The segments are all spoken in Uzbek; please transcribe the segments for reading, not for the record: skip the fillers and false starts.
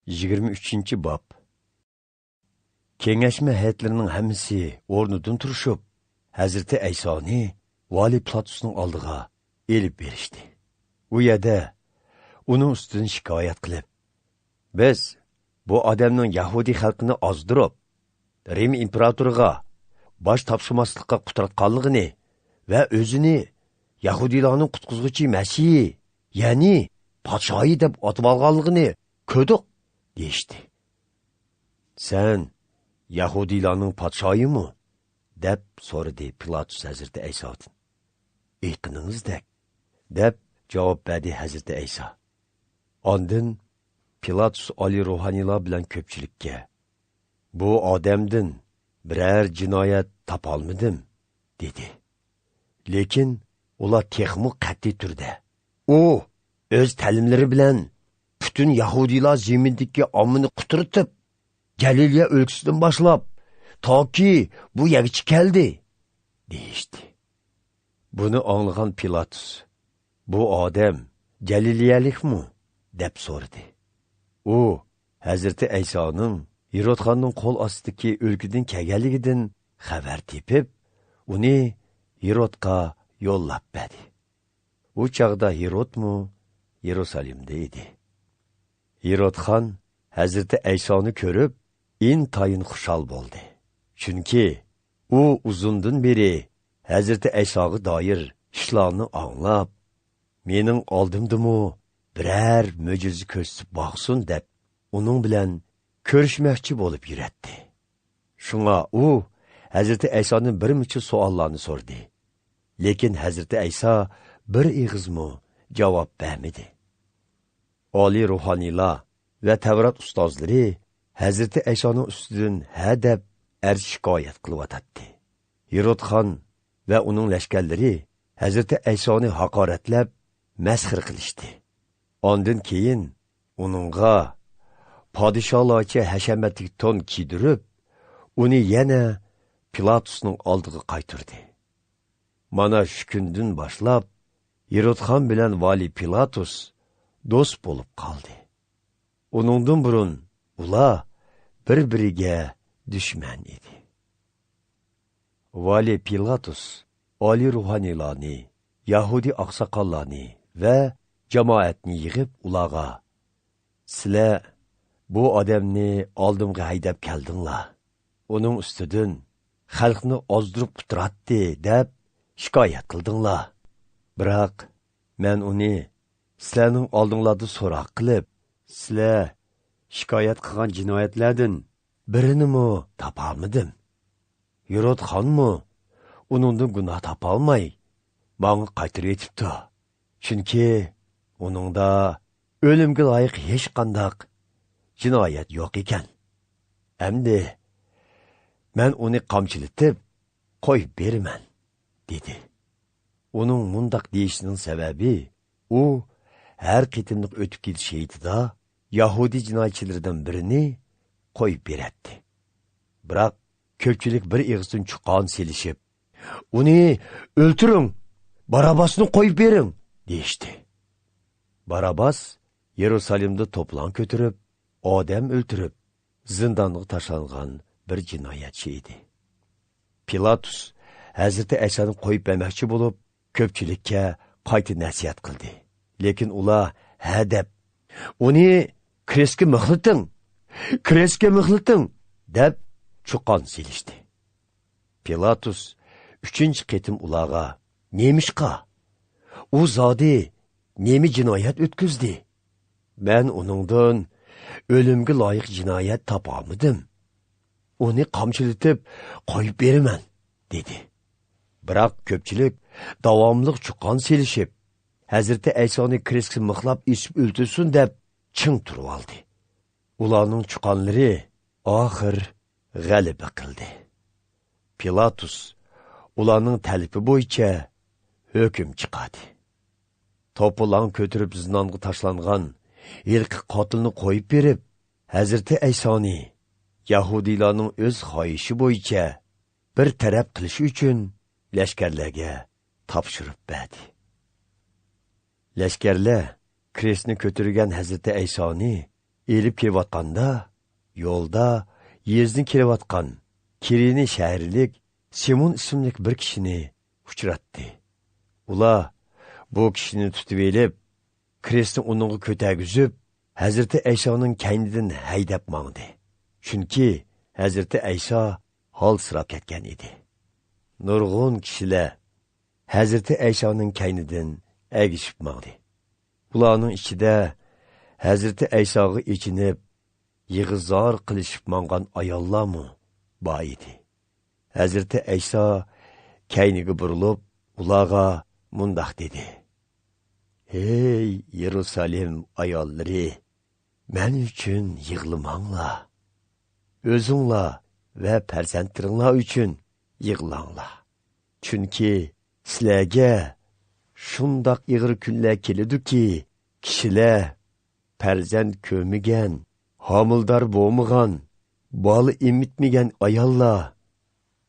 23. Bab. Kengashma heyetlerinin hemisi ornudan turuşup, Hazreti Aysoni Vali Pilatus'un aldığa elip berişti. U yerde onun üstüne şikayet kılıp, biz bu adamның Yahudi halkını azdırıp, Rim imperatorıga baş tapşırmaslıkka kutratkanlığını ve özünü Yahudilarının kutquzguchi Mesih, yani Padşahı deb atıp alganlığını ködük deyishdi. Sen Yahudilarning Padşahı mı? Deb so'radi Pilatus Hazreti Aysodan. Aytqiningizdek, deb javob berdi Hazreti Ayso. Ondan Pilatus Ali ruhaniylar bilan ko'pchilikka, bu odamdan biror jinoyat topolmadim dedi. Lekin ular texmi qat'iy turdi. U o'z ta'limlari bilan butun Yahudilar zemindagi ommani quturtib, Galiliya o'lkasidan boshlab toki bu yergacha keldi deyishdi. Buni anglagan Pilatus, bu odam Galiliyalikmi deb so'radi. U Hazrati Aysoning Herodxonning qo'l ostidagi o'lkadan kelganligidan xabar tepib, uni Herodga yo'llab berdi. U chaqda Herodmu Yerusalimda edi. Herodxon Hazrati Aysoni ko'rib, intayin xushal bo'ldi. Chunki u uzundan beri Hazrati Aysoga doir ishlarni anglab, mening oldimdimi biror mo'jiza ko'rsatib boqsin deb, uning bilan ko'rishmoqchi bo'lib yuratdi. Shunga u Hazrati Aysoning bir necha savollarni so'rdi. Lekin Hazrati Ayso bir ig'izmi javob bermadi. Oliy ruhaniylar ve Tevrat ustozlari Hazreti Aysoning ustidan ha deb shikoyat qilyotdi. Herodxon ve uning lashkarlari Hazreti Aysoni haqoratlab, masxir qilishdi. Ondan keyin uningga podshohlarcha hashamatli to'n kiydirib, uni yana Pilatusning oldiga qaytirdi. Mana shu kundan boshlab Herodxon bilan Vali Pilatus do'st bo'lib qoldi. Uningdan burun ular bir-biriga dushman edi. Vali Pilatus oliy ruhaniylarni, Yahudi oqsoqollarni va jamoatni yig'ib ularga, sizlar bu odamni oldimga haydab keldinglar. Uning ustidan xalqni ozdirib quturatdi deb shikoyat qildinglar. Biroq men uni sizlarning oldinglarda so'roq qilib, sizlar shikoyat qilgan jinoyatlardan birini topolmadim. Herodxonmi uningdan gunoh topolmay manga qaytirib etibdi. Chunki uningda o'limga loyiq hech qanday jinoyat yo'q ekan. Endi men uni qamchilatib qo'yib beraman dedi. Uning mundaq deyishining sababi, u har qitimliq o'tib ketish heytida Yahudi jinoyatchilaridan birini qo'yib beradi. Biroq ko'pchilik bir ig'izdan chuqon selishib, uni o'ltiring, Barabasni qo'yib bering deyishdi. Barabas Yerusalimda to'plan ko'tirib, odam o'ltirib, zindonga tashlangan bir jinoyatchi edi. Pilatus Hazreti Aysoni qo'yib bermoqchi bo'lib, ko'pchilikka qayta nasihat qildi. Lekin ular ha deb, uni kresga mixliting deb chuqon selishdi. Pilatus 3-chi qitim ularga, nemishqa? U zodi nemi jinoyat o'tkazdi? Men uningdan o'limga loyiq jinoyat topolmadim. Uni qamchilatib qo'yib beraman dedi. Biroq ko'pchilik davomli chuqon selishib, Hazreti Aysoni kresga mixlab isib o'ltirsin deb ching turib oldi. Ularning chuqonlari oxir g'alaba qildi. Pilatus ularning talibi bo'yicha hukm chiqadi. To'polon ko'tirib zindonga tashlangan ilk qotilni qo'yib berib, Hazreti Aysoni Yahudilarning o'z xohishi bo'yicha bir taraf qilish uchun lashkarlarga topshirib berdi. Lashkarlar kresni ko'tirgan Hazreti Aysoni elib kelayotganda, yo'lda yezdan kelayotgan Kirini şəhərlik Simon ismlik bir kişini uçratdı. Ular bu kişini tutub elib, Kristni onunğa kötəgüzüb, Hazreti Əysa'nın kaynidən haydab mağdı. Çünki Hazreti Əysa hal sırab ketken idi. Nurgun kişiler Hazreti Əysa'nın kaynidən əgişib mağdı. Ularning içində Hazreti Əysa'ğı içinib, yığızar qilishib mağan ayollarmı бар edi. Hazreti Əysa kayniga burilib, ularga mundaq dedi. Ey Yerusalim ayollari, men uchun yig'lamanglar. O'zinglar va farzandlaringlar uchun yig'langlar. Chunki sizlarga shundoq ig'ir kunlar keladi-ki, kishilar farzand ko'migan, homildor bo'lmagan, bola emitmagan ayollar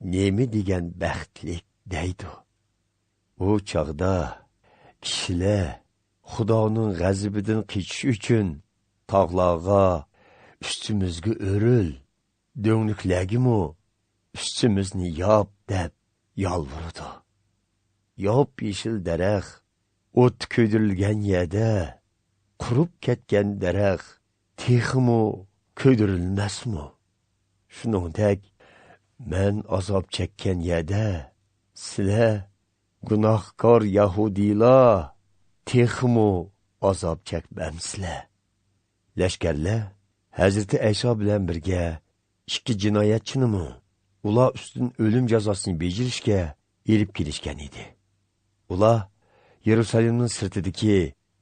nemi degan baxtlik deydi. U chog'da kishilar Xudoning g'azabidan qochish uchun tog'larga, ustimizga o'ril, do'ngliklarga ustimizni yop deb yolvurdi. Yop yeshil daraxt o't ko'dirilgan yerda qurib ketgan daraxt texmi ko'dirilmasmi? Shuningdek, men azob chekkan yerda sizlar gunohkor yahudiylar texmi azob chekmamsizlar. Lashkarlar Hazreti Əysa bilan birga ikki jinoyatchini ular ustidan o'lim jazosini bejirishga elib kelishgan edi. Ular Yerusalimning sirtidagi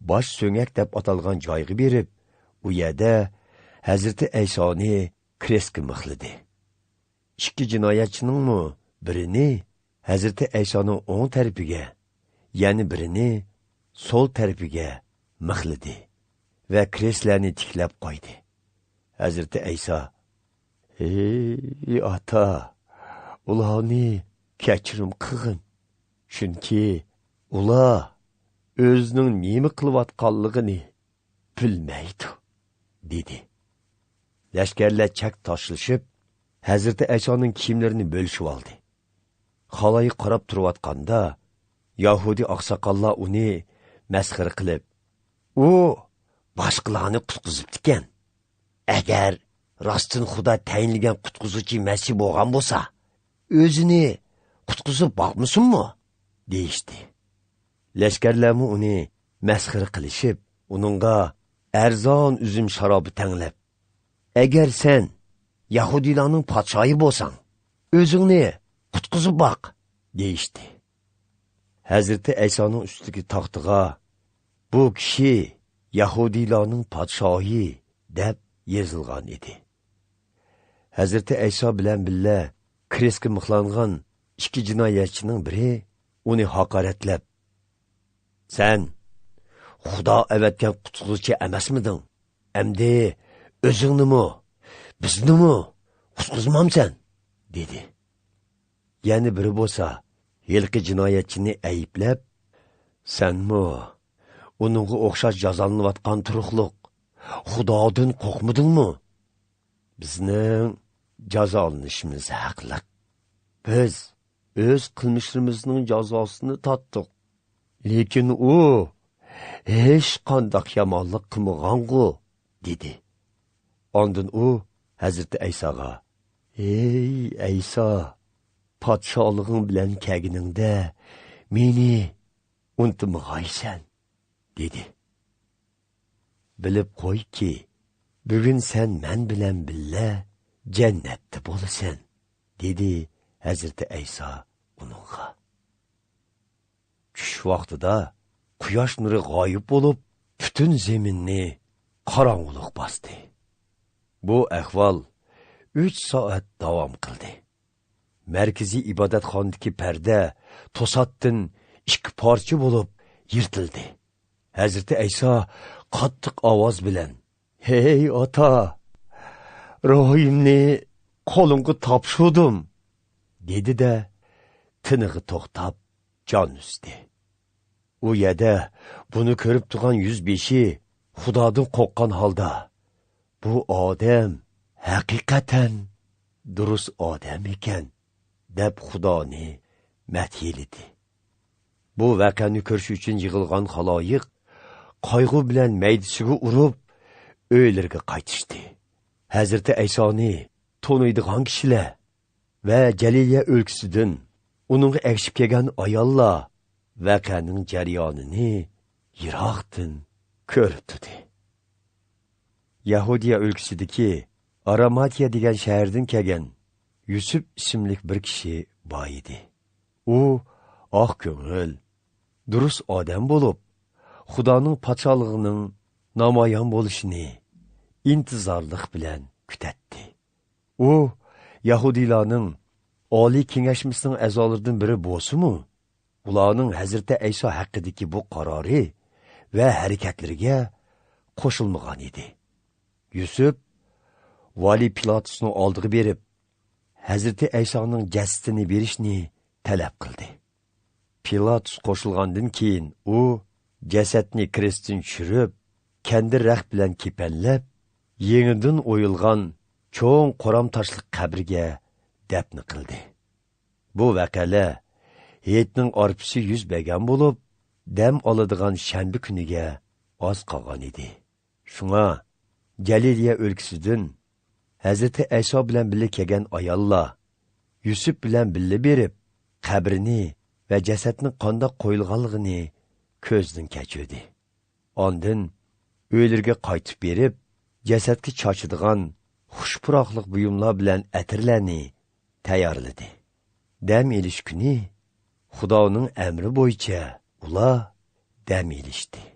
bosh so'ngak deb atalgan joyga berib, u yerda Hazreti Əysa'ni krestga mixladi. Ikki jinoyatchining birini Hazreti Əysa'ning o'ng tarafiga, ya'ni birini sol tarafiga mixladi va krestlarni tiklab qo'ydi. Hazreti Əysa, ey ota, ularni kechirim qilgin, chunki ular o'zining nima qilayotganligini bilmaydi, dedi. Lashkarlar chak tashlashib, Hazreti Əysaning kiyimlarini bo'lishib oldi. Xaloyi qarab turayotganda, Yahudi oqsoqollar uni masxara qilib, u boshqalarni qutqizibdi-ekan. Agar rostdan Xudo tayinlagan qutqizuvchi Masih bo'lgan bo'lsa, o'zini qutqizib boqmasinmi? deyishdi. Lashkarlarmi uni masxara qilishib, uningga arzon uzum sharobi tanglab, agar sen Yahudilarning podshoyi bo'lsang, o'zingni qutqizib boq, deyishdi. Hazreti Əysaning ustidagi taxtiga bu kishi Yahudilarning podshoyi deb yozilgan edi. Hazreti Əysa bilan birga krestga mixlangan ikki jinoyatchining biri uni haqoratlab, sen Xudo avatgan qutqizuvchi emasmiding? Endi o'zingnimi, biznimi qutqizmamsan? dedi. Yani biri bo'lsa, yilqi jinoyatchini ayblab, senmi uningga o'xshash jazolanayotgan turuqliq Xudodan qo'rqmadingmi? Bizning jazolanishimiz haqli. Biz o'z qilmishlarimizning jazosini tatdik. Lekin u hech qanday yomonlik qilmagan-ku, dedi. Ondan u Hazreti Əysaga, ey Əysa, podsholig'ing bilan kelganingda meni unutmag'aysan, dedi. Bilib qo'yki, bugun sen men bilan birga jannatda bo'lasan, dedi Hazreti Əysa uningga. Tush vaqtida quyosh nuri g'oyib bo'lib, butun zaminni qorong'ulik bosdi. Bu ahvol 3 soat davom qildi. Markaziy ibodatxonadagi parda to'satdan 2 parcha bo'lib yirtildi. Hazreti Əysa qattiq ovoz bilan, "Hey ota, ruhimni qo'lingga topshirdim", dedi-da, tinig'i to'xtab jon uzdi. U yerda buni ko'rib turgan 105 Xudodan qo'rqqan holda, bu odam haqiqatan durust odam ekan, deb Xudoni madhiyildi. Bu vaqani ko'rish uchun yig'ilgan xaloyiq qayg'u bilan maydisiga urib, o'ylarga qaytishdi. Hazrati Aysoni tanıydigan kishilar va Jaliliya o'lkasidan uningga erishib kelgan ayollar vaqaning jarayonini yiroqdan ko'rib turdi. Yahudiya o'lkasidagi Aramatiya degan shahardan kelgan Yusuf ismli bir kishi bor edi. U oq ko'ngil, durust odam bo'lib, Xudoning podshohligining namoyon bo'lishini intizorlik bilan kutatdi. U Yahudilarning Oliy kengashmasining a'zolaridan biri bo'lsa-mu, ularning Hazrati Ayso haqidagi bu qarori va harakatlariga qo'shilmagan edi. Yusuf Vali Pilatusning oldiga berib, Hazrati Aysoning jasadini berishni talab qildi. Pilatus qo'shilgandan keyin u jasadni krestdan tushirib, kandir raxt bilan kepanlab, yengidan o'yilgan cho'ng qoram toshli qabrga dafn qildi. Bu vaqalar Hayitning orpisi yuz bergan bo'lib, dam oladigan shanba kuniga oz qolgan edi. Shunga Jaliliya o'lkasidan Hazrati Ayso bilan birga kelgan ayollar Yusuf bilan birga berib, qabrini va jasadning qanday qo'yilganligini ko'zdan kechirdi. Ondan o'ylarga qaytib berib, jasadga chochadigan xushpuroqlik buyumlar bilan atirlarni tayyorladi. Dam elish kuni Xudoning amri bo'yicha ular dam elishdi.